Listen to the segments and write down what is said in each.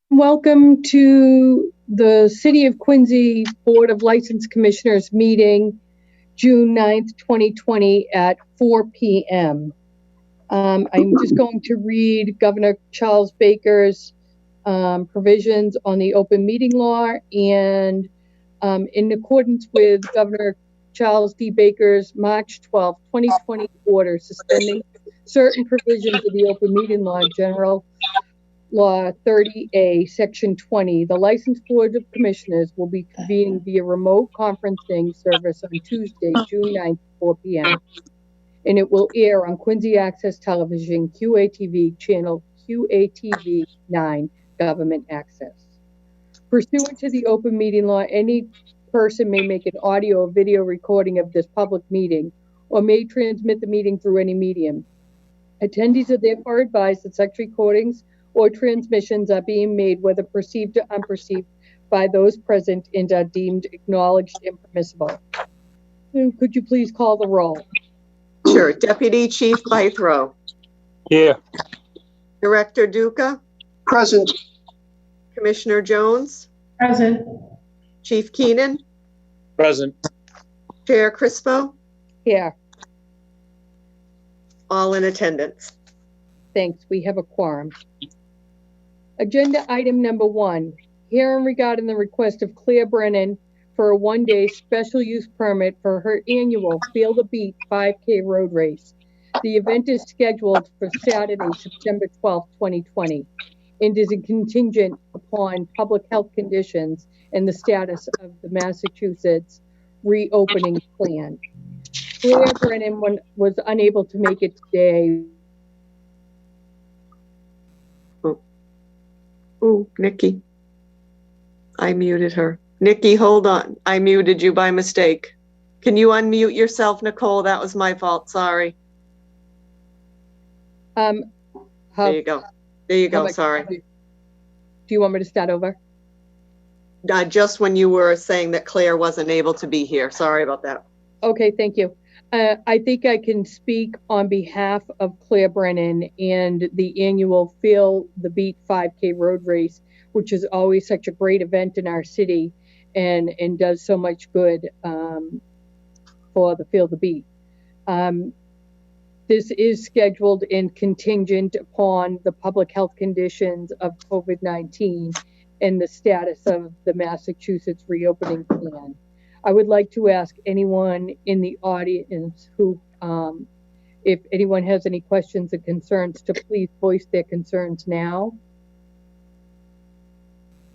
Welcome to the City of Quincy Board of License Commissioners meeting, June 9th, 2020 at 4 p.m. I'm just going to read Governor Charles Baker's provisions on the open meeting law, and in accordance with Governor Charles D. Baker's March 12, 2020 order suspending certain provisions of the open meeting law, General Law 30A, Section 20, the Licensed Board of Commissioners will be convening via remote conferencing service on Tuesday, June 9th, 4 p.m. And it will air on Quincy Access Television, QATV, channel QATV 9, Government Access. Pursuant to the open meeting law, any person may make an audio or video recording of this public meeting or may transmit the meeting through any medium. Attendees are therefore advised that such recordings or transmissions are being made, whether perceived or unperceived, by those present and are deemed acknowledged and permissible. Could you please call the roll? Sure. Deputy Chief Bythrow. Here. Director Duca. Present. Commissioner Jones. Present. Chief Keenan. Present. Chair Crispo. Here. All in attendance. Thanks. We have a quorum. Agenda item number 1, hearing regarding the request of Claire Brennan for a one-day special use permit for her annual Feel the Beat 5K road race. The event is scheduled for Saturday, September 12, 2020, and is contingent upon public health conditions and the status of the Massachusetts reopening plan. Claire Brennan was unable to make it today. Oh, Nikki. I muted her. Nikki, hold on. I muted you by mistake. Can you unmute yourself, Nicole? That was my fault. Sorry. There you go. There you go. Sorry. Do you want me to start over? Just when you were saying that Claire wasn't able to be here. Sorry about that. Okay, thank you. I think I can speak on behalf of Claire Brennan and the annual Feel the Beat 5K road race, which is always such a great event in our city and does so much good for the Feel the Beat. This is scheduled and contingent upon the public health conditions of COVID-19 and the status of the Massachusetts reopening plan. I would like to ask anyone in the audience who, if anyone has any questions or concerns, to please voice their concerns now.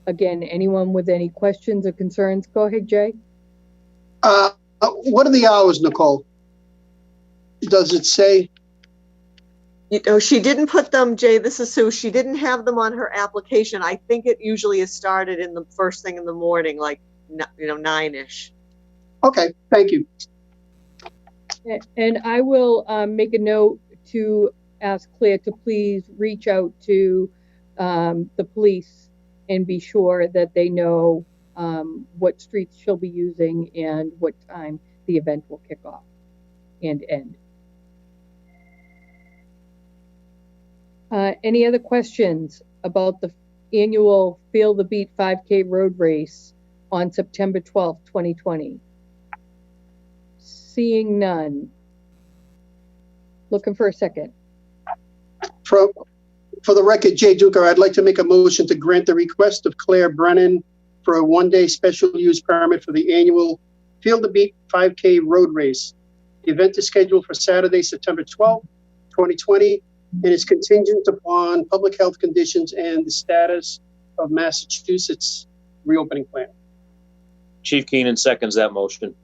Again, anyone with any questions or concerns, go ahead, Jay. What are the hours, Nicole? Does it say? You know, she didn't put them, Jay, this is Sue. She didn't have them on her application. I think it usually is started in the first thing in the morning, like, 9-ish. Okay, thank you. And I will make a note to ask Claire to please reach out to the police and be sure that they know what streets she'll be using and what time the event will kick off and end. Any other questions about the annual Feel the Beat 5K road race on September 12th, 2020? Seeing none. Looking for a second. For the record, Jay Duca, I'd like to make a motion to grant the request of Claire Brennan for a one-day special use permit for the annual Feel the Beat 5K road race. The event is scheduled for Saturday, September 12th, 2020, and is contingent upon public health conditions and the status of Massachusetts reopening plan. Chief Keenan seconds that motion.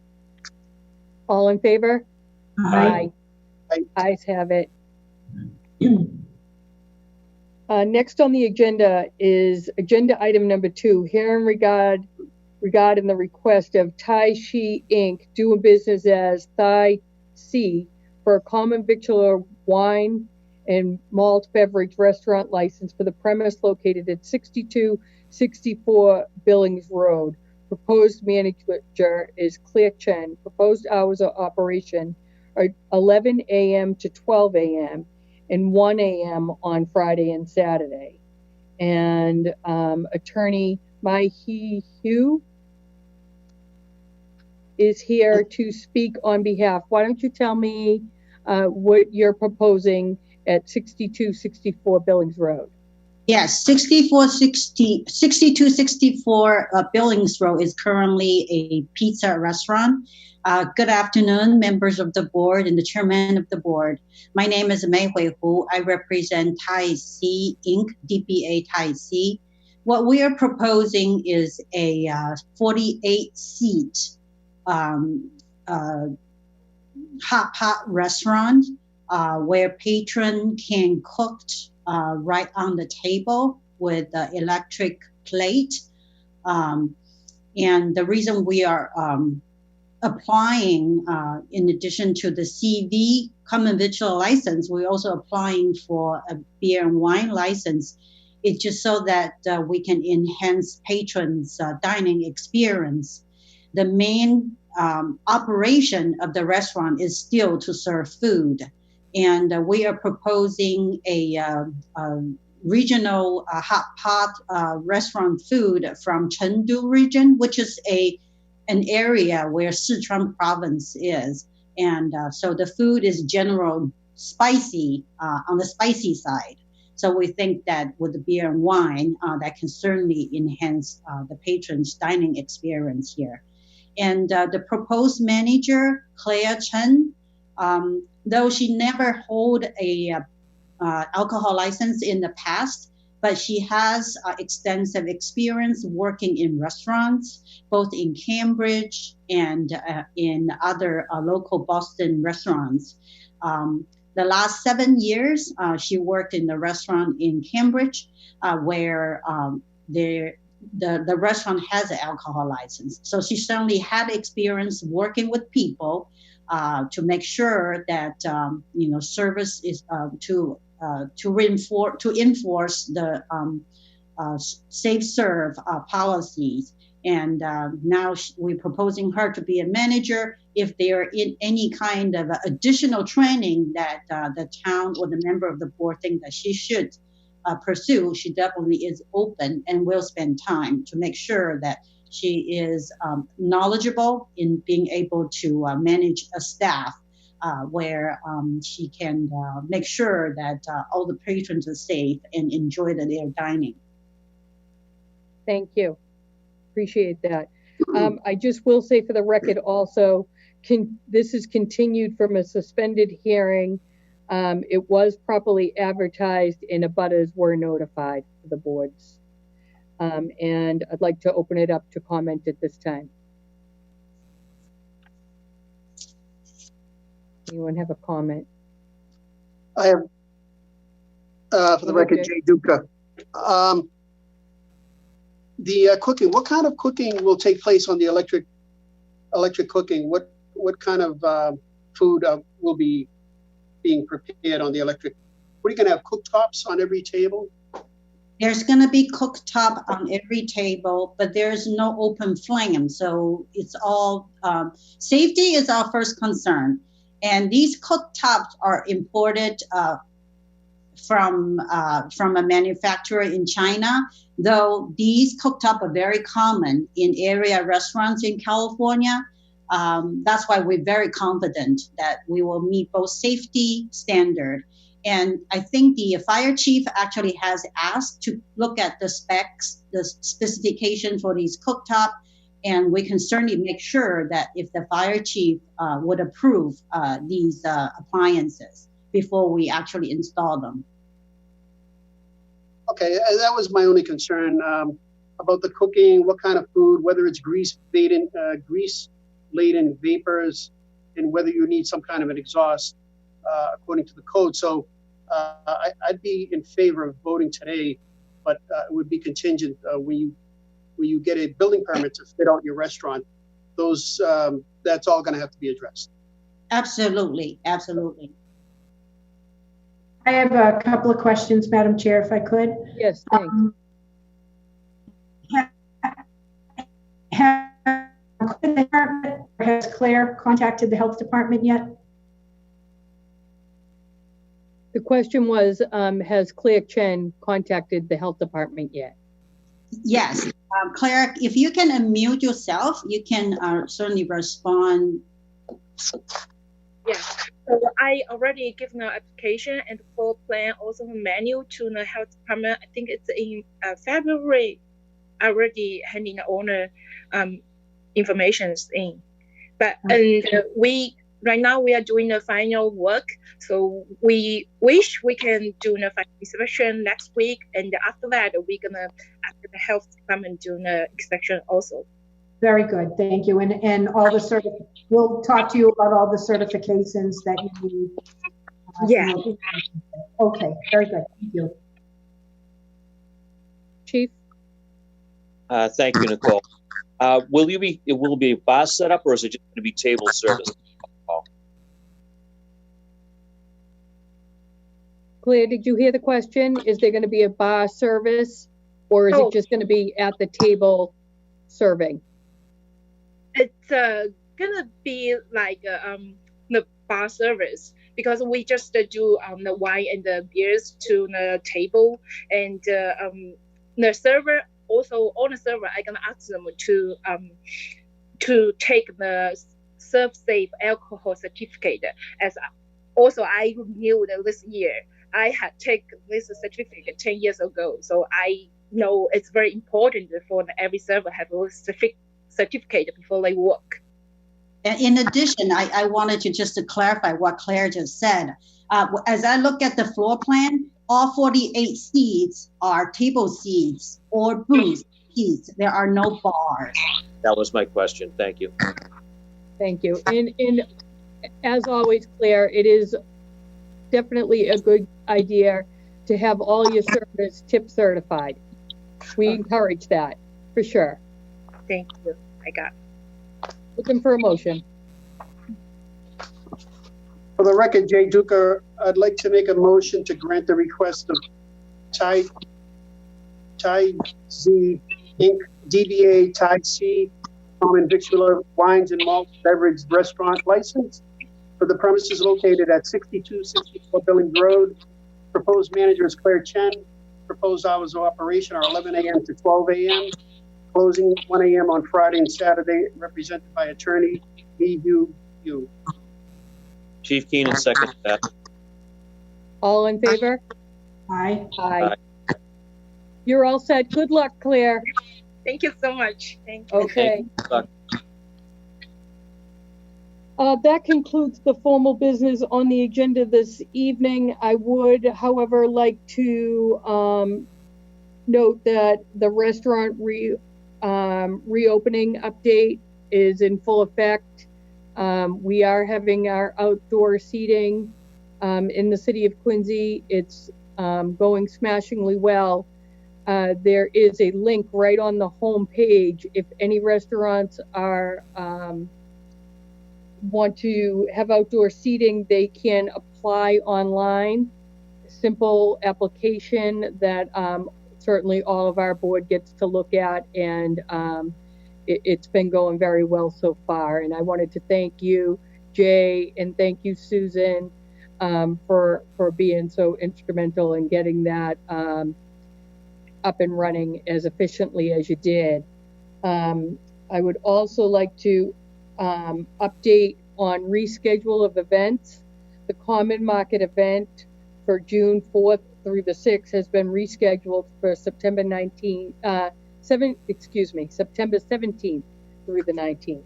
All in favor? Aye. Aye. Ayes have it. Next on the agenda is agenda item number 2, hearing regarding the request of Tai Shi Inc. doing business as Thai C for a common victular wine and malt beverage restaurant license for the premise located at 6264 Billings Road, proposed manager is Claire Chen. Proposed hours of operation are 11 a.m. to 12 a.m. and 1 a.m. on Friday and Saturday. And Attorney Mai Hee Hu is here to speak on behalf. Why don't you tell me what you're proposing at 6264 Billings Road? Yes, 6264 Billings Road is currently a pizza restaurant. Good afternoon, members of the board and the chairman of the board. My name is Mei Hui Hu. I represent Thai C Inc., DBA Thai C. What we are proposing is a 48-seat hot pot restaurant where patron can cook right on the table with the electric plate. And the reason we are applying, in addition to the CV common victual license, we're also applying for a beer and wine license. It's just so that we can enhance patrons' dining experience. The main operation of the restaurant is still to serve food. And we are proposing a regional hot pot restaurant food from Chengdu region, which is an area where Sichuan province is. And so the food is general spicy, on the spicy side. So we think that with the beer and wine, that can certainly enhance the patrons' dining experience here. And the proposed manager, Claire Chen, though she never hold a alcohol license in the past, but she has extensive experience working in restaurants, both in Cambridge and in other local Boston restaurants. The last 7 years, she worked in the restaurant in Cambridge, where the restaurant has an alcohol license. So she certainly had experience working with people to make sure that service is to enforce the safe serve policies. And now we're proposing her to be a manager. If there in any kind of additional training that the town or the member of the board think that she should pursue, she definitely is open and will spend time to make sure that she is knowledgeable in being able to manage a staff where she can make sure that all the patrons are safe and enjoy their dining. Thank you. Appreciate that. I just will say for the record also, this is continued from a suspended hearing. It was properly advertised and abutters were notified for the boards. And I'd like to open it up to comment at this time. Anyone have a comment? I have, for the record, Jay Duca. The cooking, what kind of cooking will take place on the electric cooking? What kind of food will be being prepared on the electric? What are you going to have, cooktops on every table? There's going to be cooktop on every table, but there's no open flame. So it's all, safety is our first concern. And these cooktops are imported from a manufacturer in China, though these cooktops are very common in area restaurants in California. That's why we're very confident that we will meet both safety standard. And I think the fire chief actually has asked to look at the specs, the specification for these cooktops, and we can certainly make sure that if the fire chief would approve these appliances before we actually install them. Okay, that was my only concern about the cooking. What kind of food, whether it's grease-laden vapors, and whether you need some kind of an exhaust according to the code. So I'd be in favor of voting today, but it would be contingent when you get a building permit to fit out your restaurant. Those that's all going to have to be addressed. Absolutely, absolutely. I have a couple of questions, Madam Chair, if I could. Yes, thanks. has Claire contacted the health department yet? The question was, has Claire Chen contacted the health department yet? Yes, Claire, if you can unmute yourself, you can certainly respond. Yes. So I already given an application and floor plan, also a manual to the health department. I think it's in February. I already handing all the informations in. But right now we are doing the final work. So we wish we can do the final inspection next week, and after that we're gonna ask the health department do the inspection also. Very good, thank you. And all the we'll talk to you about all the certifications that you need. Yeah. Okay, very good, thank you. Chief? Thank you, Nicole. Will it be a bar setup, or is it just going to be table service? Claire, did you hear the question? Is there going to be a bar service, or is it just going to be at the table serving? It's gonna be like the bar service, because we just do the wine and the beers to the table, and the server also on the server I gonna ask them to take the serve safe alcohol certificate. As also I renewed this year. I had taken this certificate 10 years ago, so I know it's very important for every server have a certificate before they work. And in addition, I wanted to just to clarify what Claire just said. As I look at the floor plan, all 48 seats are table seats or booth seats. There are no bars. That was my question. Thank you. Thank you. And as always, Claire, it is definitely a good idea to have all your servers tip certified. We encourage that for sure. Thank you. I got. Looking for a motion. For the record, Jay Duker, I'd like to make a motion to grant the request of Thai Z Inc., DBA Thai C, Common Victular Wines and Malt Beverage Restaurant License for the premises located at 6264 Billings Road. Proposed manager is Claire Chen. Proposed hours of operation are 11 a.m. to 12 a.m. Closing 1 a.m. on Friday and Saturday, represented by attorney Yu. Chief Keenan seconds that. All in favor? Aye. Aye. You're all set. Good luck, Claire. Thank you so much. Thank you. Okay. Good luck. That concludes the formal business on the agenda this evening. I would, however, like to note that the restaurant reopening update is in full effect. We are having our outdoor seating in the city of Quincy. It's going smashingly well. There is a link right on the home page. If any restaurants are want to have outdoor seating, they can apply online. Simple application that certainly all of our board gets to look at, and it's been going very well so far. And I wanted to thank you, Jay, and thank you, Susan, for being so instrumental in getting that up and running as efficiently as you did. I would also like to update on reschedule of events. The Common Market event for June 4th through the 6th has been rescheduled for September 17th through the 19th.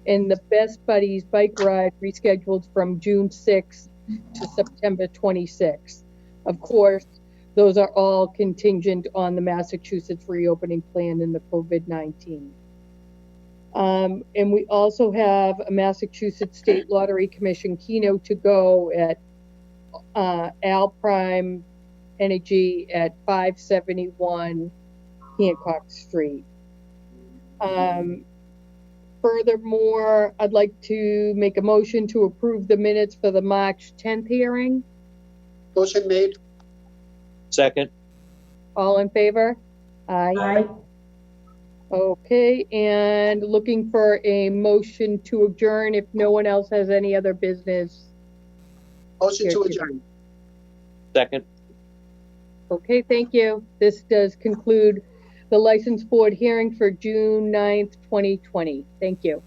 And the Best Buddies bike ride rescheduled from June 6th to September 26th. Of course, those are all contingent on the Massachusetts reopening plan and the COVID-19. And we also have a Massachusetts State Lottery Commission keynote to go at Al Prime Energy at 571 Hancock Street. Furthermore, I'd like to make a motion to approve the minutes for the March 10th hearing. Motion made. Second. All in favor? Aye. Aye. Okay, and looking for a motion to adjourn if no one else has any other business. Motion to Here, adjourn. Second. Okay, thank you. This does conclude the License Board hearing for June 9th, 2020. Thank you.